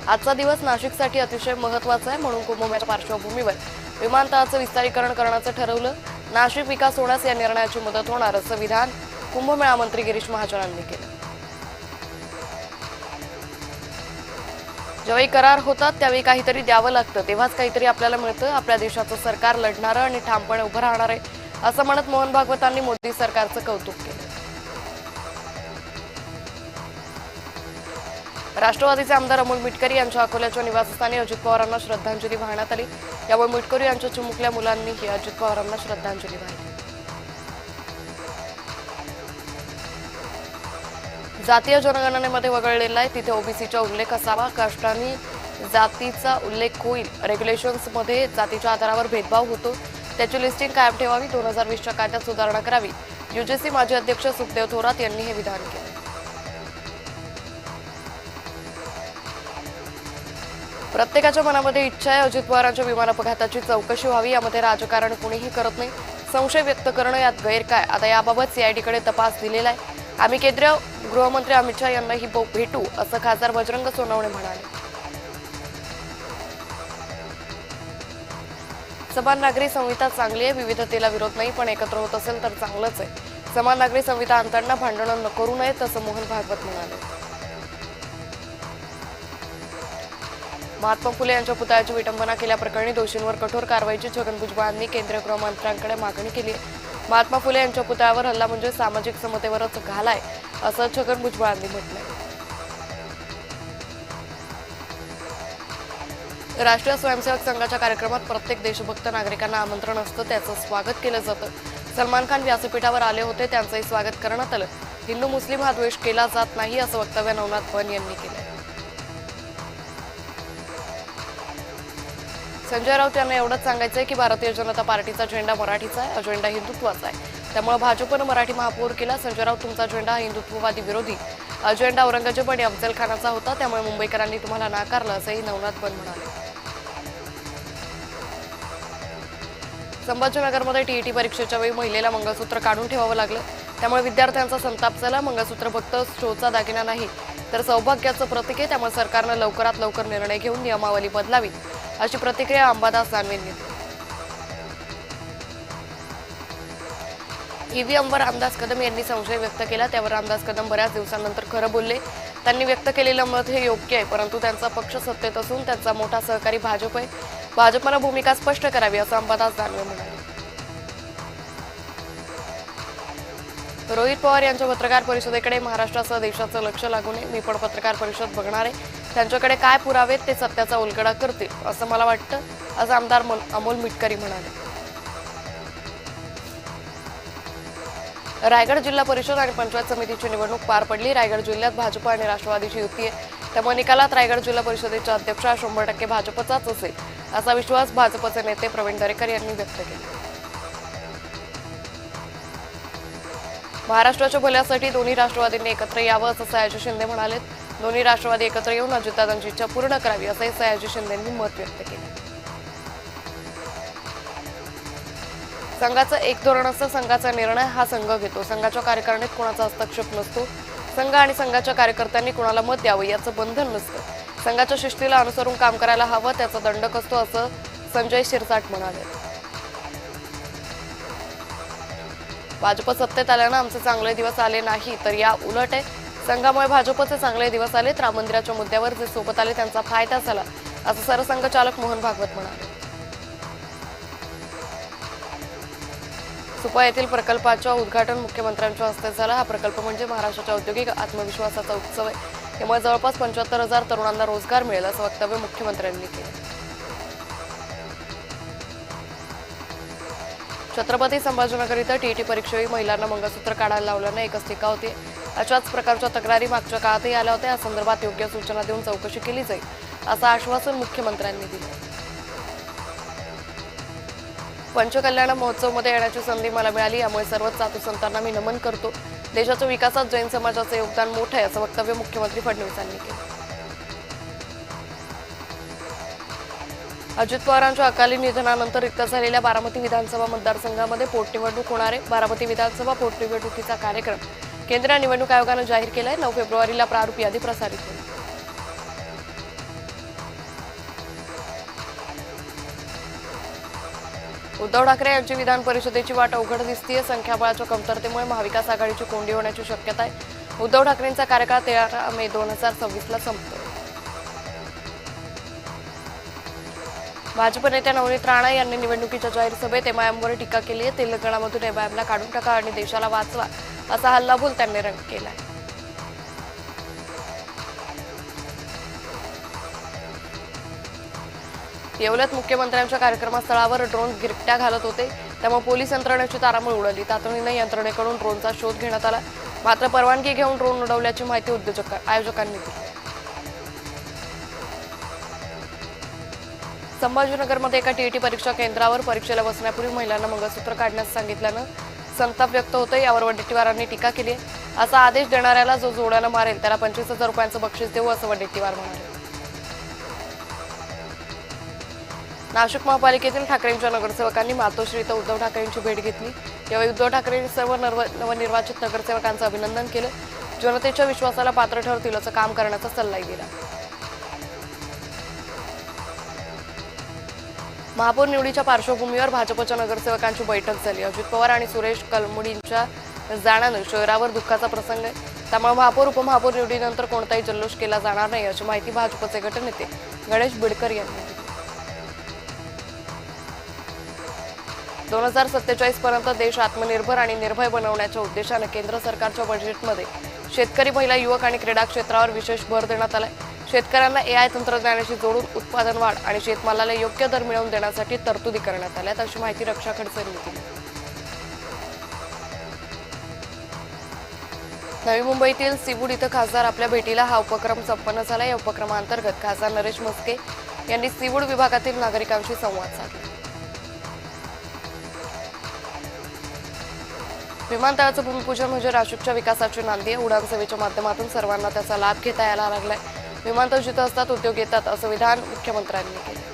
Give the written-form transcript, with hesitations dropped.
आजचा दिवस नाशिकसाठी अतिशय महत्त्वाचा आहे, म्हणून कुंभमेळ्याच्या पार्श्वभूमीवर विमानतळाचं विस्तारीकरण करण्याचं ठरवलं. नाशिक विकास होण्यास या निर्णयाची मदत होणार असं विधान कुंभमेळा मंत्री गिरीश महाजनांनी केलं. ज्यावेळी करार होतात त्यावेळी काहीतरी द्यावं लागतं, तेव्हाच काहीतरी आपल्याला मिळतं. आपल्या देशाचं सरकार लढणारं आणि ठामपणे उभं राहणार आहे असं म्हणत मोहन भागवतांनी मोदी सरकारचं कौतुक केलं. राष्ट्रवादीचे आमदार अमोल मिटकरी यांच्या अकोल्याच्या निवासस्थानी अजित पवारांना श्रद्धांजली वाहण्यात आली. यावेळी मिटकरी यांच्या चिमुकल्या मुलांनीही अजित पवारांना श्रद्धांजली वाहिली. जातीय जनगणनेमध्ये वगळलेला आहे तिथे ओबीसीचा उल्लेख असावा. कास्टांनी जातीचा उल्लेख होईल. रेग्युलेशन्समध्ये जातीच्या आधारावर भेदभाव होतो, त्याची लिस्टिंग कायम ठेवावी. 2020च्या कायद्यात सुधारणा करावी. यूजीसी माजी अध्यक्ष सुखदेव थोरात यांनी हे विधान केले. प्रत्येकाच्या मनामध्ये इच्छा आहे अजित पवारांच्या विमान अपघाताची चौकशी व्हावी. यामध्ये राजकारण कुणीही करत नाही. संशय व्यक्त करणं यात गैर काय? आता याबाबत सीआयडीकडे तपास दिलेला आहे. आम्ही केंद्रीय गृहमंत्री अमित शहा यांनाही भेटू असं खासदार बजरंग सोनवणे म्हणाले. समान नागरी संहिता चांगली आहे, विविधतेला विरोध नाही, पण एकत्र होत असेल तर चांगलंच आहे. समान नागरी संहिता आणताना भांडणं करू नयेत असं मोहन भागवत म्हणाले. महात्मा फुले यांच्या पुतळ्याची विटंबना केल्याप्रकरणी दोषींवर कठोर कारवाईची छगन भुजबळांनी केंद्रीय गृहमंत्र्यांकडे मागणी केली आहे. महात्मा फुले यांच्या पुतळ्यावर हल्ला म्हणजे सामाजिक समतेवरच घालाय असं छगन भुजबळांनी म्हटलंय. राष्ट्रीय स्वयंसेवक संघाच्या कार्यक्रमात प्रत्येक देशभक्त नागरिकांना आमंत्रण असतं, त्याचं स्वागत केलं जातं. सलमान खान व्यासपीठावर आले होते, त्यांचंही स्वागत करण्यात आलं. हिंदू मुस्लिम हा द्वेष केला जात नाही असं वक्तव्य नवनाथ बन यांनी केलंय. संजय राऊत यांना एवढंच सांगायचंय की भारतीय जनता पार्टीचा झेंडा मराठीचा आहे, अजेंडा हिंदुत्वाचा आहे. त्यामुळे भाजपनं मराठी महापौर केला. संजय राऊत तुमचा झेंडा हा हिंदुत्ववादी विरोधी अजेंडा औरंगजेब आणि अफजल खानाचा होता, त्यामुळे मुंबईकरांनी तुम्हाला नाकारलं असंही नवनाथ बन म्हणाले. संभाजीनगरमध्ये टीईटी परीक्षेच्या वेळी महिलेला मंगळसूत्र काढून ठेवावं लागलं, त्यामुळे विद्यार्थ्यांचा संताप झाला. मंगळसूत्र फक्त शोचा दागिना नाही तर सौभाग्याचं प्रतीक आहे, त्यामुळे सरकारनं लवकरात लवकर निर्णय घेऊन नियमावली बदलावी अशी प्रतिक्रिया अंबादास दानवेंनी दिली. ईव्हीएमवर रामदास कदम यांनी संशय व्यक्त केला. त्यावर रामदास कदम बऱ्याच दिवसांनंतर खरं बोलले. त्यांनी व्यक्त केलेलं मत हे योग्य आहे, परंतु त्यांचा पक्ष सत्तेत असून त्यांचा मोठा सहकारी भाजप आहे. भाजपनं भूमिका स्पष्ट करावी असं अंबादास दानवे म्हणाले. रोहित पवार यांच्या पत्रकार परिषदेकडे महाराष्ट्रासह देशाचं लक्ष लागू नये. मी पण पत्रकार परिषद बघणार आहे. त्यांच्याकडे काय पुरावेत ते सत्याचा उलगडा करतील असं मला वाटतं असं आमदार अमोल मिटकरी म्हणाले. रायगड जिल्हा परिषद आणि पंचायत समितीची निवडणूक पार पडली. रायगड जिल्ह्यात भाजप आणि राष्ट्रवादीची युती आहे, त्यामुळे निकालात रायगड जिल्हा परिषदेच्या अध्यक्षा 100% भाजपचाच असेल असा विश्वास भाजपचे नेते प्रवीण दरेकर यांनी व्यक्त केला. महाराष्ट्राच्या भल्यासाठी दोन्ही राष्ट्रवादींनी एकत्र यावं असं सयाजी शिंदे म्हणाले. दोन्ही राष्ट्रवादी एकत्र येऊन अजितदादांची इच्छा पूर्ण करावी असंही सयाजी शिंदेंनी मत व्यक्त केलं. संघाचं एक धोरण असतं, संघाचा निर्णय हा संघ घेतो. संघाच्या कार्यकारिणीत कोणाचा हस्तक्षेप नसतो. संघ आणि संघाच्या कार्यकर्त्यांनी कोणाला मत द्यावं याचं बंधन नसतं. संघाच्या शिस्तीला अनुसरून काम करायला हवं, त्याचा दंडक असतो असं संजय शिरसाट म्हणाले. भाजप सत्तेत आल्यानं आमचे चांगले दिवस आले नाही तर या उलट आहे. संघामुळे भाजपचे चांगले दिवस आले. राम मंदिराच्या मुद्द्यावर जे सोबत आले त्यांचा फायदा झाला असं सरसंघचालक मोहन भागवत म्हणाले. सुपा येथील प्रकल्पाच्या उद्घाटन मुख्यमंत्र्यांच्या हस्ते झाला. हा प्रकल्प म्हणजे महाराष्ट्राच्या औद्योगिक आत्मविश्वासाचा उत्सव आहे. त्यामुळे जवळपास 75,000 तरुणांना रोजगार मिळेल असं वक्तव्य मुख्यमंत्र्यांनी केलं. छत्रपती संभाजीनगर इथं टीईटी परीक्षेवेळी महिलांना मंगळसूत्र काढायला लावल्यानं एकच टीका होती. अशाच प्रकारच्या तक्रारी मागच्या काळातही आल्या होत्या. या संदर्भात योग्य सूचना देऊन चौकशी केली जाईल असं आश्वासन मुख्यमंत्र्यांनी दिलं. पंचकल्याण महोत्सवमध्ये येण्याची संधी मला मिळाली, यामुळे सर्वच साधुसंतांना मी नमन करतो. देशाच्या विकासात जैन समाजाचं योगदान मोठं आहे असं वक्तव्य मुख्यमंत्री फडणवीस यांनी केलं. अजित पवारांच्या अकाली निधनानंतर रिक्त झालेल्या बारामती विधानसभा मतदारसंघामध्ये पोटनिवडणूक होणार आहे. बारामती विधानसभा पोटनिवडणुकीचा कार्यक्रम केंद्रीय निवडणूक आयोगानं जाहीर केलाय. 9 फेब्रुवारीला प्रारूप यादी प्रसारित होईल. उद्धव ठाकरे यांची विधान परिषदेची वाट अवघड दिसतीये. संख्याबळाच्या कमतरतेमुळे महाविकास आघाडीची कोंडी होण्याची शक्यता आहे. उद्धव ठाकरेंचा कार्यकाळ 13 मे 2026ला संपतो. भाजप नेत्या नवनीत राणा यांनी निवडणुकीच्या जाहीर सभेत एमआयएमवर टीका केली आहे. तेलंगणामधून एमआयएमला काढून टाका आणि देशाला वाचवा असा हल्लाबोल त्यांनी केलाय. येवल्यात मुख्यमंत्र्यांच्या कार्यक्रमस्थळावर ड्रोन गिरट्या घालत होते, त्यामुळे पोलीस यंत्रणेची तारांबळ उडाली. तातडीने यंत्रणेकडून ड्रोनचा शोध घेण्यात आला, मात्र परवानगी घेऊन ड्रोन उडवल्याची माहिती आयोजकांनी दिली. संभाजीनगरमध्ये एका टीईटी परीक्षा केंद्रावर परीक्षेला बसण्यापूर्वी महिलांना मंगळसूत्र काढण्यास सांगितल्यानं संताप व्यक्त होतोय. यावर वडेट्टीवारांनी टीका केली आहे. असा आदेश देणाऱ्याला जो जोड्यानं मारेल त्याला 25,000 रुपयांचं बक्षीस देऊ असं वडेट्टीवार म्हणाले. नाशिक महापालिकेतील ठाकरेंच्या नगरसेवकांनी मातोश्री इथं उद्धव ठाकरेंची भेट घेतली. यावेळी उद्धव ठाकरेंनी सर्व नवनिर्वाचित नगरसेवकांचं अभिनंदन केलं. जनतेच्या विश्वासाला पात्र ठरतील असं काम करण्याचा सल्लाही दिला. महापौर निवडीच्या पार्श्वभूमीवर भाजपच्या नगरसेवकांची बैठक झाली. अजित पवार आणि सुरेश कलमुडींच्या जाण्यानं शहरावर दुःखाचा प्रसंग आहे. त्यामुळे महापौर उपमहापौर निवडीनंतर कोणताही जल्लोष केला जाणार नाही अशी माहिती भाजपचे गटनेते गणेश बिडकर यांनी दिली. 2047 पर्यंत देश आत्मनिर्भर आणि निर्भय बनवण्याच्या उद्देशाने केंद्र सरकारच्या बजेटमध्ये शेतकरी, महिला, युवक आणि क्रीडा क्षेत्रावर विशेष भर देण्यात आलाय. शेतकऱ्यांना एआय तंत्रज्ञानाशी जोडून उत्पादन वाढ आणि शेतमालाला योग्य दर मिळवून देण्यासाठी तरतुदी करण्यात आल्यात अशी माहिती रक्षा खडसे यांनी दिली. नवी मुंबईतील सीवूड इथं खासदार आपल्या भेटीला हा उपक्रम संपन्न झाला. या उपक्रमांतर्गत खासदार नरेश म्हस्के यांनी सीवूड विभागातील नागरिकांशी संवाद साधला. विमानतळाचं भूमिपूजन म्हणजे नाशिकच्या विकासाची नांदी आहे. उडान सेवेच्या माध्यमातून सर्वांना त्याचा लाभ घेता यायला लागलाय. विमानतळ जिथं असतात उद्योग येतात असं विधान मुख्यमंत्र्यांनी केलं.